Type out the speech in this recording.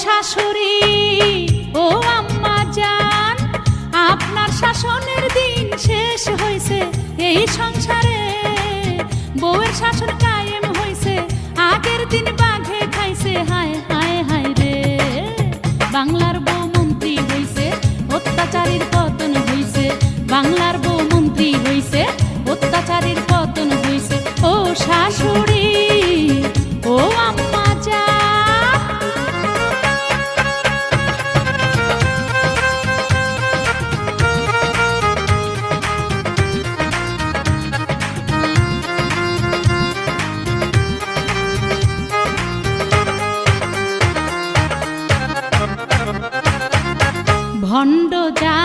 শাশুড়ি ও আম্মা জান, আপনার শাসনের দিন শেষ হইছে এই সংসারে। বউয়ের শাসন কায়েম হইছে, আগের দিন বাঘে খাইছে। হায় হায় হায় রে, বাংলার বউ মন্ত্রী হইছে, অত্যাচারীর পতন হইছে। বাংলার বউ মন্ত্রী হইছে, অত্যাচারীর পতন হইছে। ও শাশুড়ি ও আম্মা জান। ভণ্ড যা